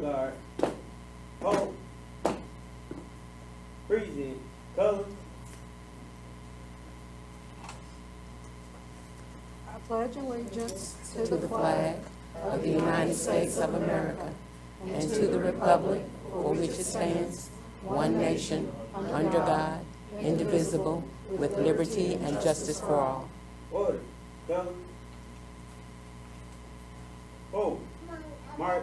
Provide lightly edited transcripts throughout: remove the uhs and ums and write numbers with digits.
guard, hold, present, color. I pledge allegiance to the flag of the United States of America and to the republic for which it stands, one nation, under God, indivisible, with liberty and justice for all. Order, color, hold, march.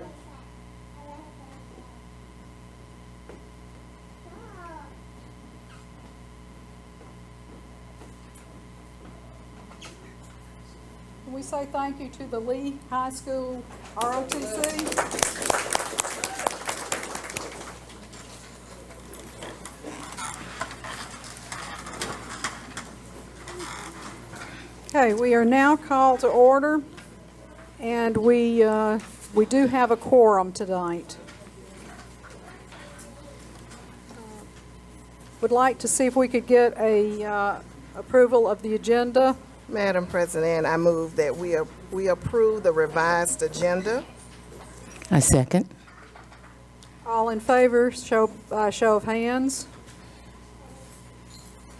Can we say thank you to the Lee High School ROTC? Okay, we are now called to order, and we do have a quorum tonight. Would like to see if we could get a approval of the agenda. Madam President, I move that we approve the revised agenda. I second. All in favor, show of hands.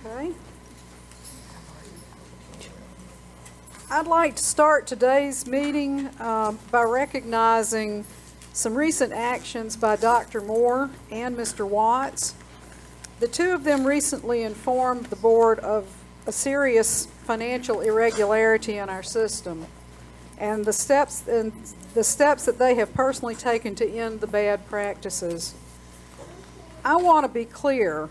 Okay. I'd like to start today's meeting by recognizing some recent actions by Dr. Moore and Mr. Watts. The two of them recently informed the board of a serious financial irregularity in our system and the steps that they have personally taken to end the bad practices. I want to be clear.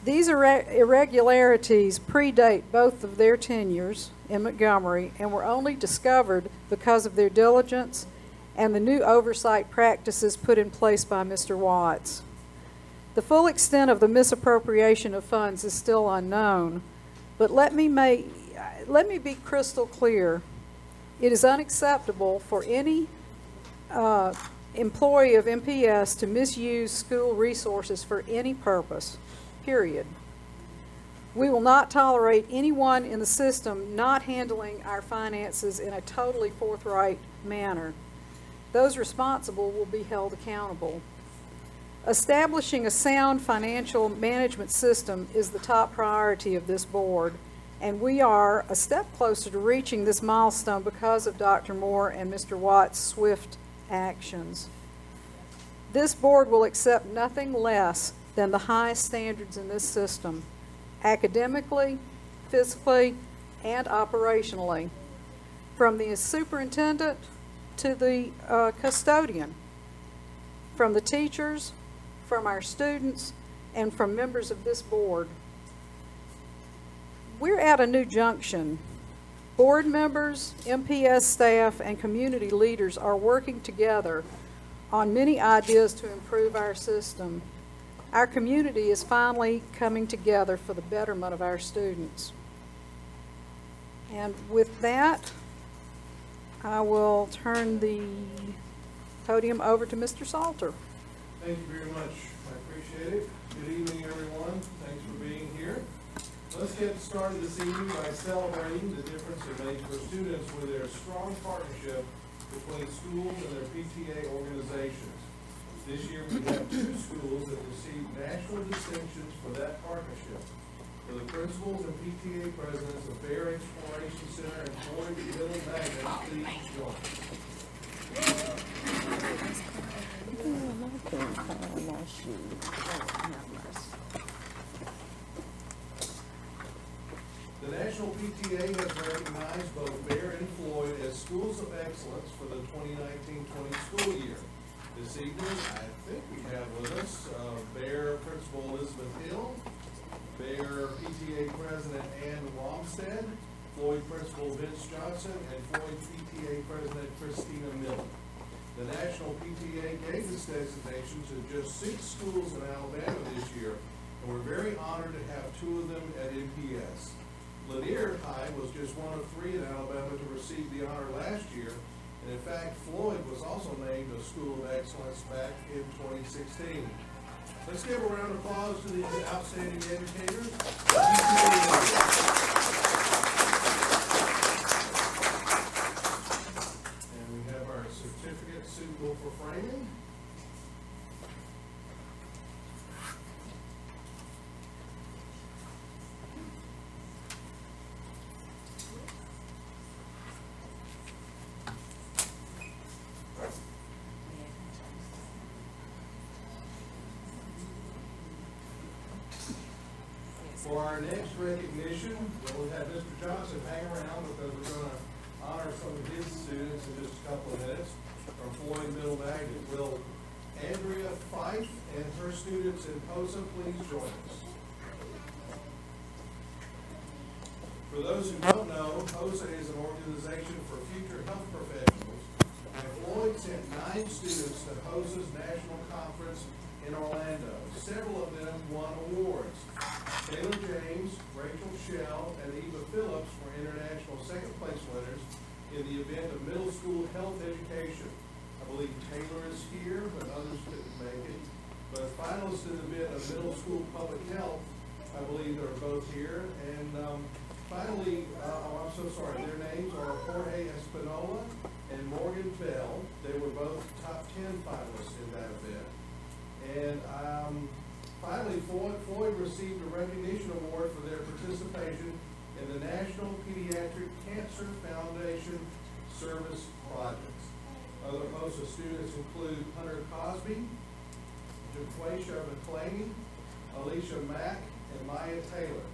These irregularities predate both of their tenures in Montgomery and were only discovered because of their diligence and the new oversight practices put in place by Mr. Watts. The full extent of the misappropriation of funds is still unknown, but let me be crystal clear. It is unacceptable for any employee of MPS to misuse school resources for any purpose, period. We will not tolerate anyone in the system not handling our finances in a totally forthright manner. Those responsible will be held accountable. Establishing a sound financial management system is the top priority of this board, and we are a step closer to reaching this milestone because of Dr. Moore and Mr. Watt's swift actions. This board will accept nothing less than the highest standards in this system, academically, physically, and operationally, from the superintendent to the custodian, from the teachers, from our students, and from members of this board. We're at a new junction. Board members, MPS staff, and community leaders are working together on many ideas to improve our system. Our community is finally coming together for the betterment of our students. And with that, I will turn the podium over to Mr. Salter. Thank you very much. I appreciate it. Good evening, everyone. Thanks for being here. Let's get started this evening by celebrating the difference it makes for students with their strong partnership between schools and their PTA organizations. This year we have 2 schools that received national distinctions for that partnership. For the principals and PTA presidents of Bear Exploration Center and Floyd Middle Magnet, please join. The National PTA has recognized both Bear and Floyd as schools of excellence for the 2019-20 school year. This evening, I think we have with us Bear Principal Elizabeth Hill, Bear PTA President Ann Romstead, Floyd Principal Vince Johnson, and Floyd PTA President Christina Miller. The National PTA gave this designation to just 6 schools in Alabama this year, and we're very honored to have 2 of them at MPS. Lanier High was just one of 3 in Alabama to receive the honor last year, and in fact, Floyd was also named a School of Excellence back in 2016. Let's give a round of applause to these outstanding educators. And we have our certificate suitable for framing. For our next recognition, we'll have Mr. Johnson hang around because we're going to honor some of his students in just a couple of minutes. From Floyd Middle Magnet, will Andrea Fife and her students in POSA please join us? For those who don't know, POSA is an organization for future health professionals, and Floyd sent 9 students to POSA's national conference in Orlando. Several of them won awards. Taylor James, Rachel Shell, and Eva Phillips were international second-place winners in the event of middle school health education. I believe Taylor is here, but others couldn't make it. But finalists in the event of middle school public health, I believe they're both here. And finally, I'm so sorry, their names are Jorge Espinola and Morgan Bell. They were both top 10 finalists in that event. And finally, Floyd received a recognition award for their participation in the National Pediatric Cancer Foundation Service Projects. Other POSA students include Hunter Cosby, Jaquasia McClaney, Alicia Mack, and Maya Taylor.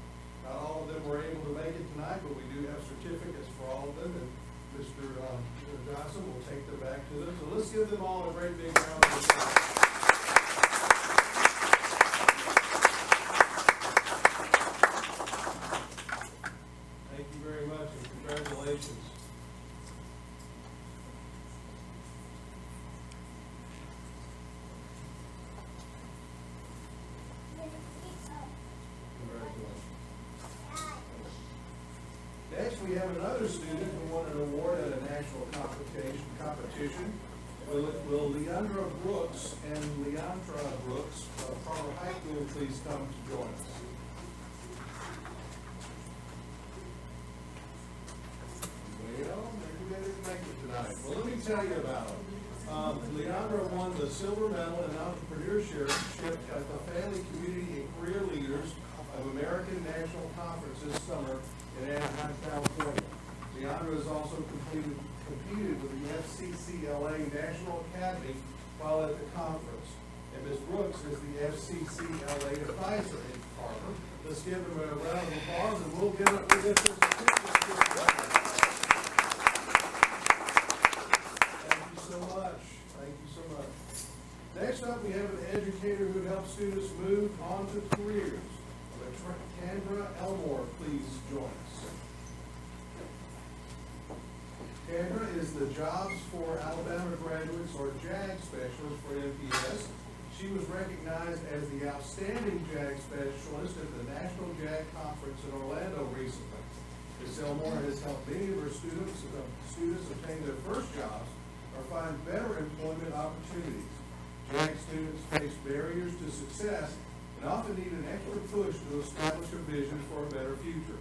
Not all of them were able to make it tonight, but we do have certificates for all of them, and Mr. Johnson will take them back to them. So let's give them all a great big round of applause. Thank you very much, and congratulations. Next, we have another student who won an award at a national competition. Will Leandra Brooks and Leandra Brooks of Carter High School please come to join us? Well, maybe they didn't make it tonight. Well, let me tell you about them. Leandra won the silver medal in entrepreneurship at the Family, Community, and Career Leaders of American National Conference this summer in Anaheim, California. Leandra has also competed with the FCCLA National Academy while at the conference. And Ms. Brooks is the FCCLA advisor in Harvard. Let's give them a round of applause, and we'll get their certificate. Thank you so much. Thank you so much. Next up, we have an educator who helps students move on to careers. Kendra Elmore, please join us. Kendra is the Jobs for Alabama Graduates, or JAG Specialist for MPS. She was recognized as the Outstanding JAG Specialist at the National JAG Conference in Orlando recently. Ms. Elmore has helped many of her students obtain their first jobs or find better employment opportunities. JAG students face barriers to success and often need an extra push to establish a vision for a better future.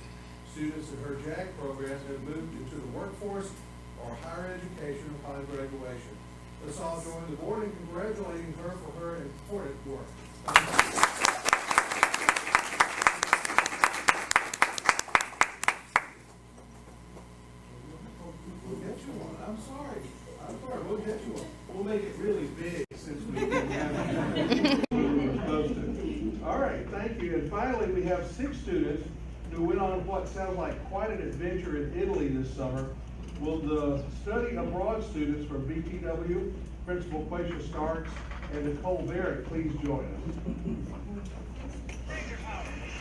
Students in her JAG programs have moved into the workforce or higher education upon graduation. Let's all join the board in congratulating her for her important work. We'll get you one. I'm sorry. We'll get you one. We'll make it really big since we didn't have it. All right, thank you. And finally, we have 6 students who went on what sounds like quite an adventure in Italy this summer. Will the study abroad students from BTW, Principal Quasia Starks, and Nicole Barrett please join us?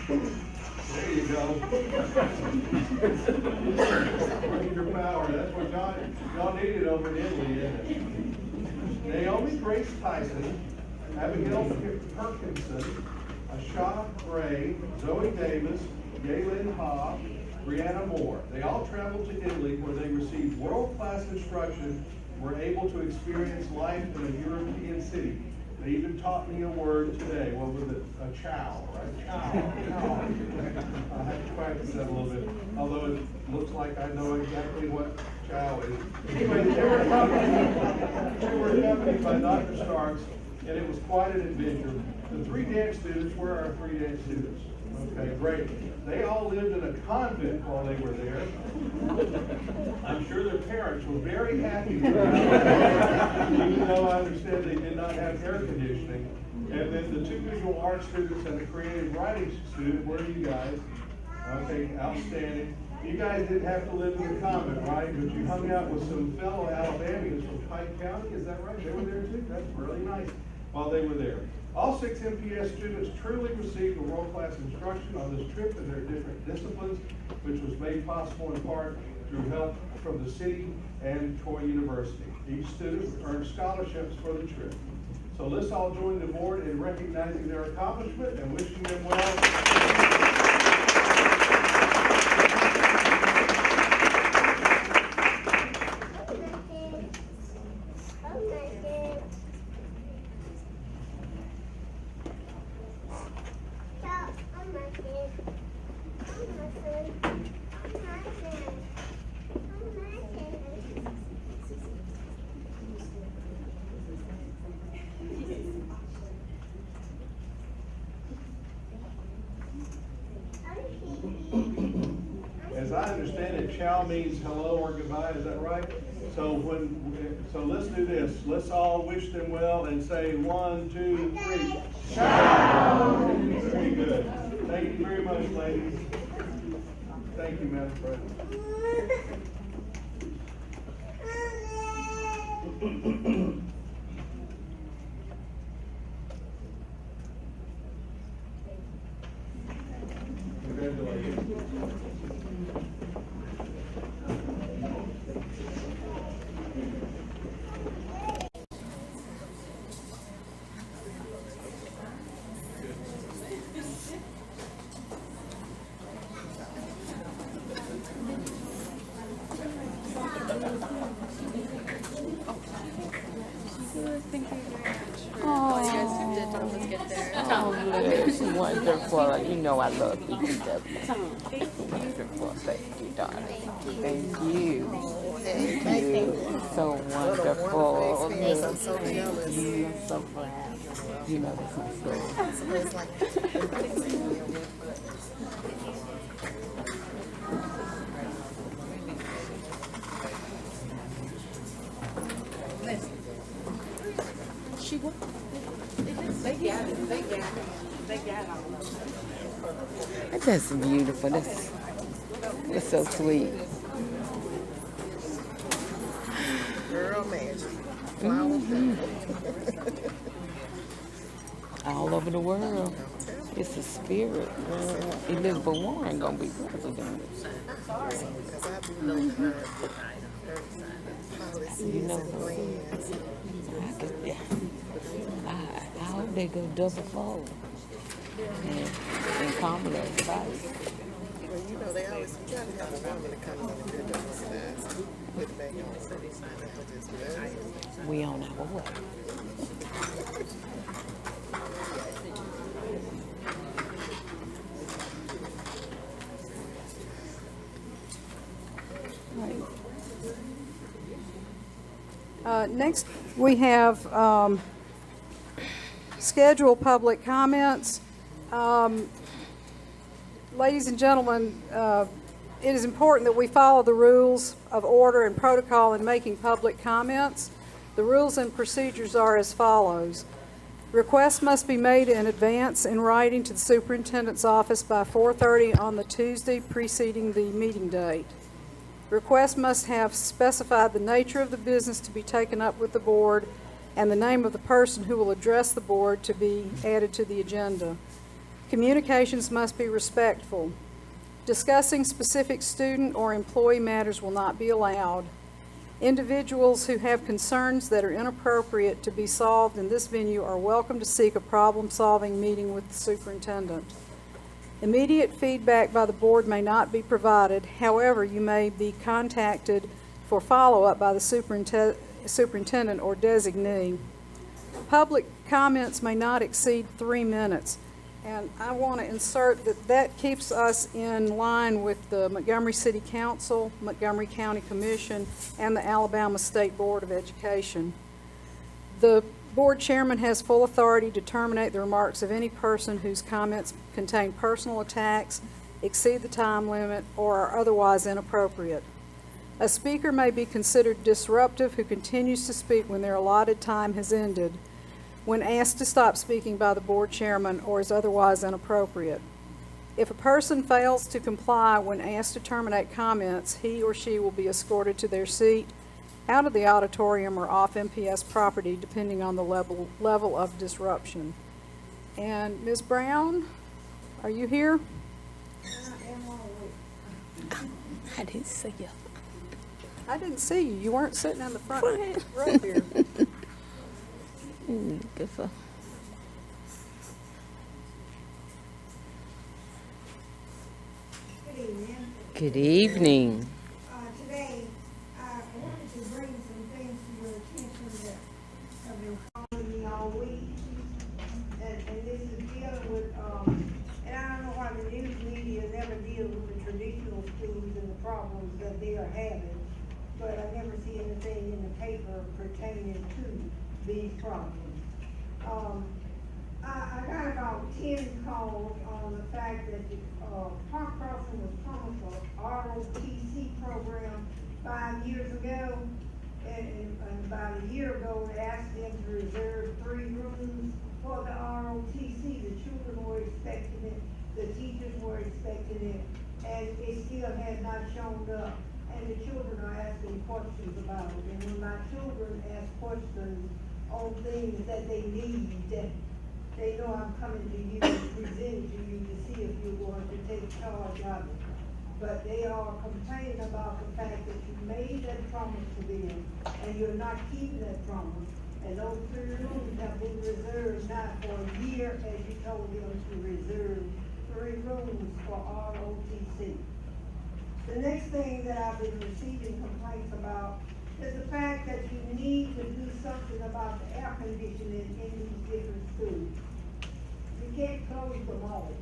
There you go. Bring your power. That's what y'all needed over in Italy, isn't it? Naomi Grace Tyson, Abigail Perkinson, Ashana Gray, Zoe Davis, Galen Ha, Brianna Moore. They all traveled to Italy where they received world-class instruction and were able to experience life in a European city. They even taught me a word today. What was it? A chow, right? Chow. I have to practice that a little bit, although it looks like I know exactly what chow is. Anyway, they were accompanied by Dr. Starks, and it was quite an adventure. The 3 dance students were our 3 dance students. Okay, great. They all lived in a convent while they were there. I'm sure their parents were very happy with them, even though I understand they did not have air conditioning. And then the two visual arts students and the creative writing student, where are you guys? Okay, outstanding. You guys didn't have to live in the convent, right? But you hung out with some fellow Alabamians from Pike County, is that right? They were there too? That's really nice while they were there. All 6 MPS students truly received a world-class instruction on this trip in their different disciplines, which was made possible in part through help from the city and Troy University. Each student earned scholarships for the trip. So let's all join the board in recognizing their accomplishment and wishing them well. As I understand it, ciao means hello or goodbye, is that right? So let's do this. Let's all wish them well and say 1, 2, 3. Ciao! Very good. Thank you very much, ladies. Thank you, Madam President. Congratulations. Thank you very much for all you guys who did to help us get there. Oh, it's wonderful. You know I love EPW. Wonderful. Thank you, darling. Thank you. Thank you. So wonderful. Experience. I'm so jealous. You are so proud. You know that's my story. So it's like everybody's sitting there with, That's beautiful. That's so sweet. girl magic. Flower All over the world. It's a spirit. Elizabeth Warren gonna be president. because I do know her policies You know, and plans. I hope they go double fold. And Kamala advice. Well, you know, they always try to have a woman to come in and do double sides. Put it back on. So they sign up to just We on our way. Next, we have scheduled public comments. Ladies and gentlemen, it is important that we follow the rules of order and protocol in making public comments. The rules and procedures are as follows. Requests must be made in advance in writing to the superintendent's office by 4:30 on the Tuesday preceding the meeting date. Requests must have specified the nature of the business to be taken up with the board and the name of the person who will address the board to be added to the agenda. Communications must be respectful. Discussing specific student or employee matters will not be allowed. Individuals who have concerns that are inappropriate to be solved in this venue are welcome to seek a problem-solving meeting with the superintendent. Immediate feedback by the board may not be provided. However, you may be contacted for follow-up by the superintendent or designee. Public comments may not exceed 3 minutes. And I want to insert that that keeps us in line with the Montgomery City Council, Montgomery County Commission, and the Alabama State Board of Education. The board chairman has full authority to terminate the remarks of any person whose comments contain personal attacks, exceed the time limit, or are otherwise inappropriate. A speaker may be considered disruptive who continues to speak when their allotted time has ended. when asked to stop speaking by the board chairman or is otherwise inappropriate. If a person fails to comply when asked to terminate comments, he or she will be escorted to their seat, out of the auditorium or off MPS property, depending on the level of disruption. And Ms. Brown, are you here? I didn't see you. I didn't see you. You weren't sitting in the front row here. Good for. Good evening. Good evening. Today, I wanted to bring some things to your attention that have been calling me all week. And this is dealing with, and I don't know why the news media never deals with the traditional schools and the problems that they are having, but I never see anything in the paper pertaining to these problems. I got about 10 calls on the fact that the Park Crossing was promised a ROTC program 5 years ago, and about a year ago, they asked them to reserve 3 rooms for the ROTC. The children were expecting it, the teachers were expecting it, and it still has not shown up. And the children are asking questions about it. And when my children ask questions on things that they need, they know I'm coming to you and presenting to you to see if you're going to take charge of it. But they are complaining about the fact that you made that promise to them and you're not keeping that promise. And those 3 rooms have been reserved now for a year, as you told them to reserve 3 rooms for ROTC. The next thing that I've been receiving complaints about is the fact that you need to do something about the air conditioning in these different schools. You can't close them all.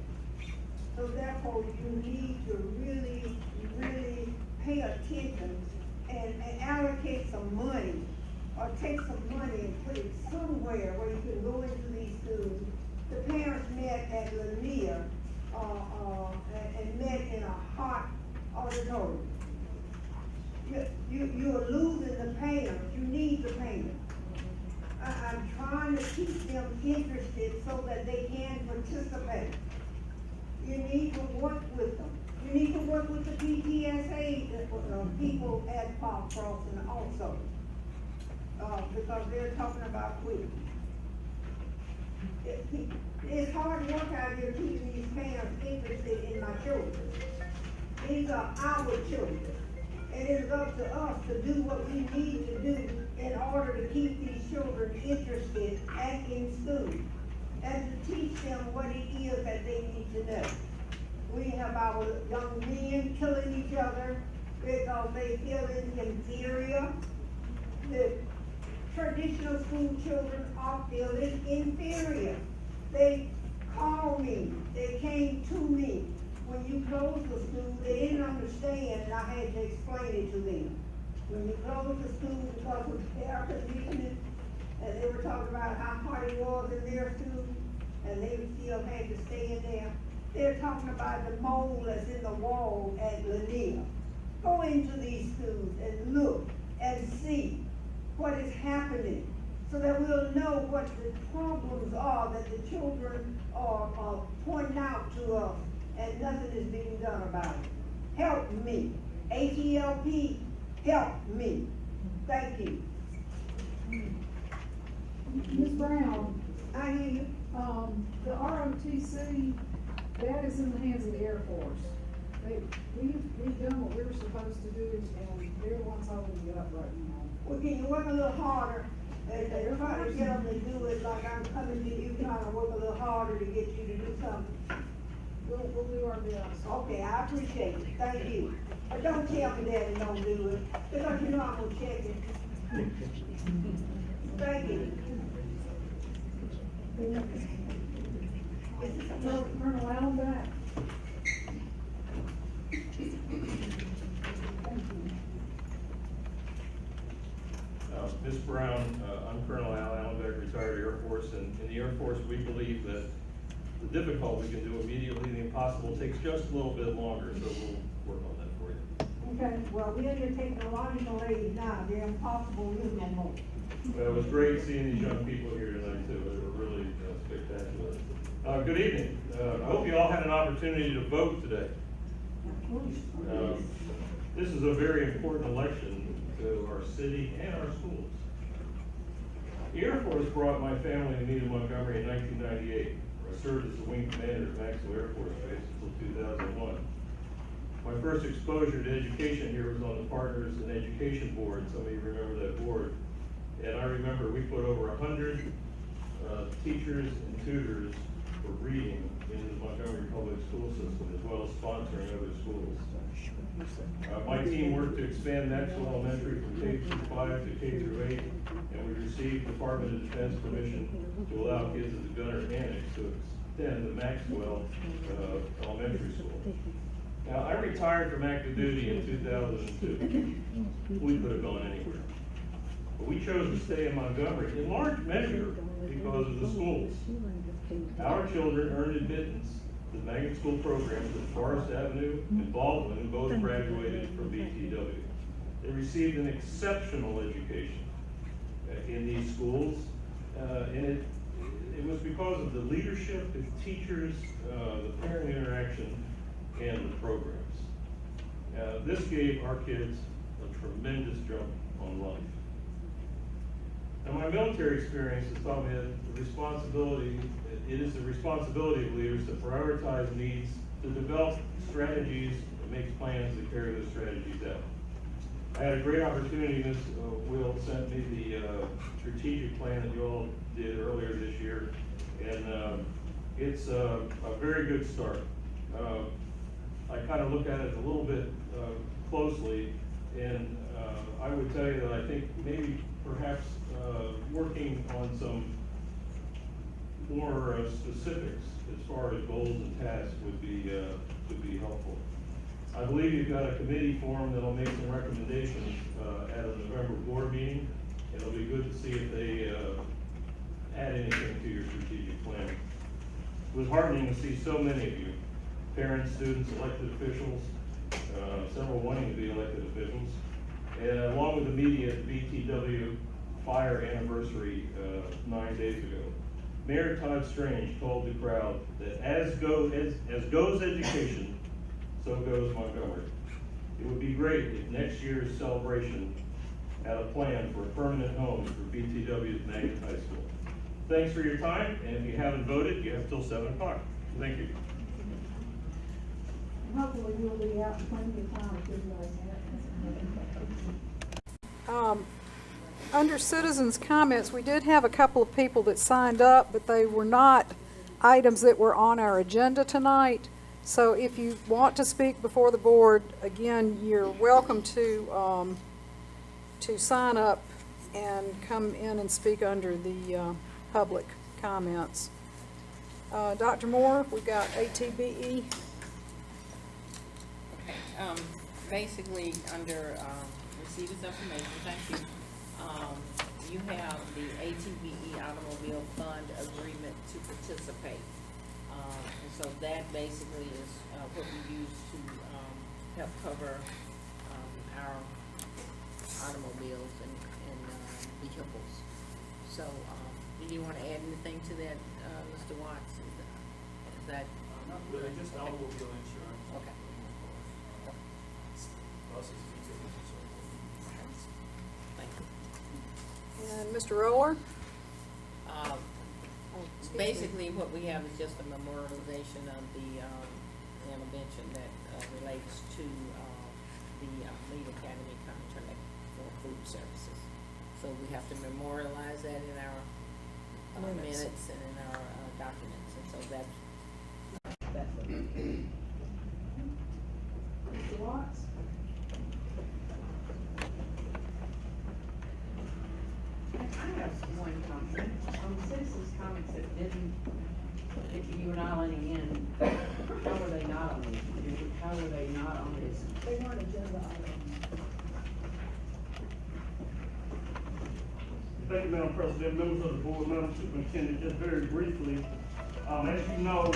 So therefore, you need to really, really pay attention and allocate some money, or take some money and put it somewhere where you can go into these schools. The parents met at Lanier, and met in a hot auditorium. You're losing the parents. You need the parents. I'm trying to keep them interested so that they can participate. You need to work with them. You need to work with the PTSA people at Park Crossing also, because they're talking quit. It's hard work out here keeping these parents interested in my children. These are our children. And it is up to us to do what we need to do in order to keep these children interested and in school, and to teach them what it is that they need to know. We have our young men killing each other because they feel inferior. The traditional school children are feeling inferior. They call me, they came to me. When you closed the school, they didn't understand, and I had to explain it to them. When you closed the school because of air conditioning, and they were talking about how hot it was in their school, and they still had to stay in there. They're talking about the mold that's in the wall at Lanier. Go into these schools and look and see what is happening, so that we'll know what the problems are that the children are pointing out to us, and nothing is being done about it. Help me. H-E-L-P, help me. Thank you. Ms. Brown, I hear you. the ROTC, that is in the hands of the Air Force. We've done what we were supposed to do, and they're the ones holding it up right now. Well, can you work a little harder and try to get them to do it like I'm coming to you, trying to work a little harder to get you to do something? We'll do our best. Okay, I appreciate it. Thank you. But don't tell me that and don't do it, because you know I'm gonna check it. Thank you. Colonel Allenbeck. Ms. Brown, I'm Colonel Al Allenbeck, retired Air Force, and in the Air Force we believe that the difficult we can do immediately, the impossible takes just a little bit longer, so we'll work on that for you. Okay, well, we're taking a lot of delays now, they're impossible, is no more. Well, it was great seeing these young people here tonight too. They were really spectacular. Good evening. I hope you all had an opportunity to vote today. This is a very important election to our city and our schools. The Air Force brought my family to me to Montgomery in 1998, where I served as the wing commander at Maxwell Air Force Base until 2001. My first exposure to education here was on the Partners in Education Board. Some of you remember that board. And I remember we put over 100 teachers and tutors for reading in the Montgomery public school system, as well as sponsoring other schools. My team worked to expand Maxwell Elementary from K through 5 to K through 8, and we received Department of Defense permission to allow kids at the Gunner Annex to extend the Maxwell Elementary School. Now, I retired from active duty in 2002. We could have gone anywhere. But we chose to stay in Montgomery, in large measure because of the schools. Our children earned admittance to the magnet school programs at Forest Avenue and Baldwin, who both graduated from BTW. They received an exceptional education in these schools, and it was because of the leadership, the teachers, the parent interaction, and the programs. This gave our kids a tremendous jump on life. Now, my military experience has taught me that it is the responsibility of leaders to prioritize needs, to develop strategies, and make plans to carry those strategies out. I had a great opportunity. Ms. Will sent me the strategic plan that you all did earlier this year, and it's a very good start. I kind of look at it a little bit closely, and I would tell you that I think maybe perhaps working on some more specifics as far as goals and tasks would be helpful. I believe you've got a committee form that'll make some recommendations at a November board meeting. It'll be good to see if they add anything to your strategic plan. It was heartening to see so many of you, parents, students, elected officials, several wanting to be elected officials, and along with the media at the BTW fire anniversary 9 days ago. Mayor Todd Strange told the crowd that as goes education, so goes Montgomery. It would be great if next year's celebration had a plan for a permanent home for BTW's Magnet High School. Thanks for your time, and if you haven't voted, you have till 7 o'clock. Thank you. Hopefully you'll be out plenty of time to do that. Under citizens' comments, we did have a couple of people that signed up, but they were not items that were on our agenda tonight. So if you want to speak before the board, again, you're welcome to sign up and come in and speak under the public comments. Dr. Moore, we've got ATBE. Okay, basically under receive this information, thank you. You have the ATBE Automobile Fund Agreement to participate. And so that basically is what we use to help cover our automobiles and vehicles. So do you want to add anything to that, Mr. Watts? Is that? Not really, just automobile insurance. Okay. Buses, vehicles, and so forth. Thank you. And Mr. Roller? Basically, what we have is just a memorialization of the intervention that relates to the Lead Academy contract for food services. So we have to memorialize that in our minutes and in our documents, and so that's it. Mr. Watts? I have one comment. On the citizens' comments that didn't, that you were not letting in, how were they not on this? How were they not on this? They weren't agenda items. Thank you, Madam President, members of the board, Madam Superintendent, just very briefly. As you know,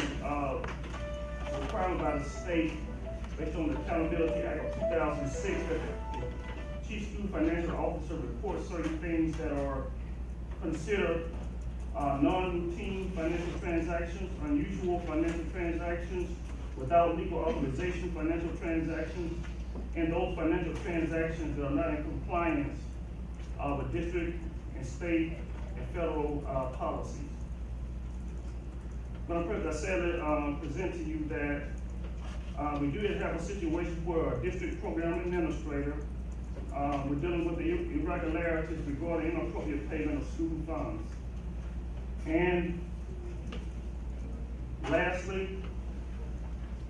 required by the state, based on the Accountability Act of 2006, that the Chief School Financial Officer reports certain things that are consider non-routine financial transactions, unusual financial transactions, without legal authorization financial transactions, and those financial transactions that are not in compliance with district and state and federal policies. Madam President, I said present to you that we do have a situation where a district program administrator, we're dealing with the irregularities regarding inappropriate payment of student funds. And lastly,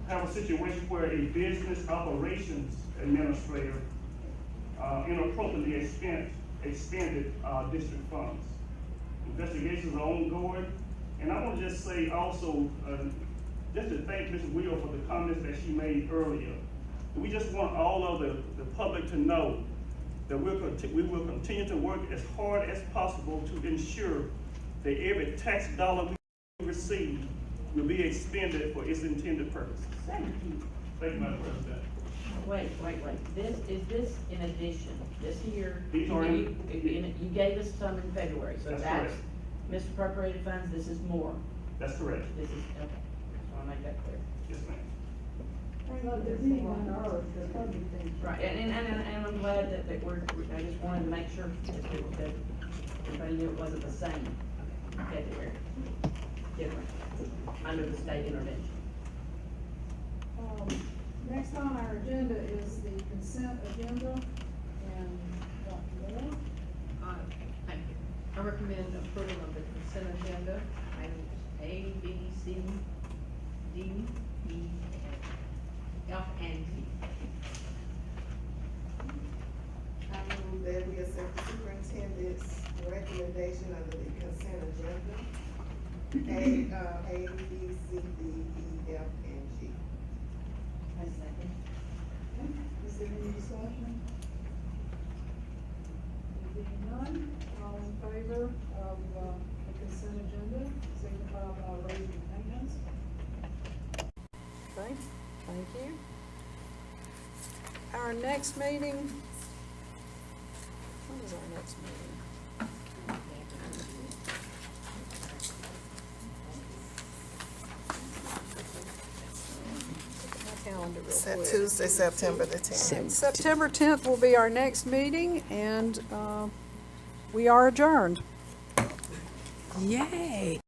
have a situation where a business operations administrator inappropriately expended district funds. Investigations are ongoing, and I want to just say also, just to thank Ms. Wheel for the comments that she made earlier. We just want all of the public to know that we will continue to work as hard as possible to ensure that every tax dollar we receive will be expended for its intended purposes. Thank you. Thank you, Madam President. Wait. Is this in addition? This here, These are you gave us some in February, so That's that's correct. misappropriated funds, this is more. That's correct. This is, okay, just wanna make that clear. Yes, ma'am. Right, and I'm glad that I just wanted to make sure that everybody knew it wasn't the same category, different, under the state intervention. Next on our agenda is the consent agenda, and Dr. Moore. Thank you. I recommend approval of the consent agenda, items A, B, C, D, E, F, and G. I move that we accept the superintendent's recommendation under the consent agenda. A, B, C, D, E, F, and G. I second. Is there any discussion? There being none, all in favor of the consent agenda, signify by raising your hands. Okay, thank you. Our next meeting, when is our next meeting? My calendar real quick. Tuesday, September the 10th. September 10th will be our next meeting, and we are adjourned. Yay.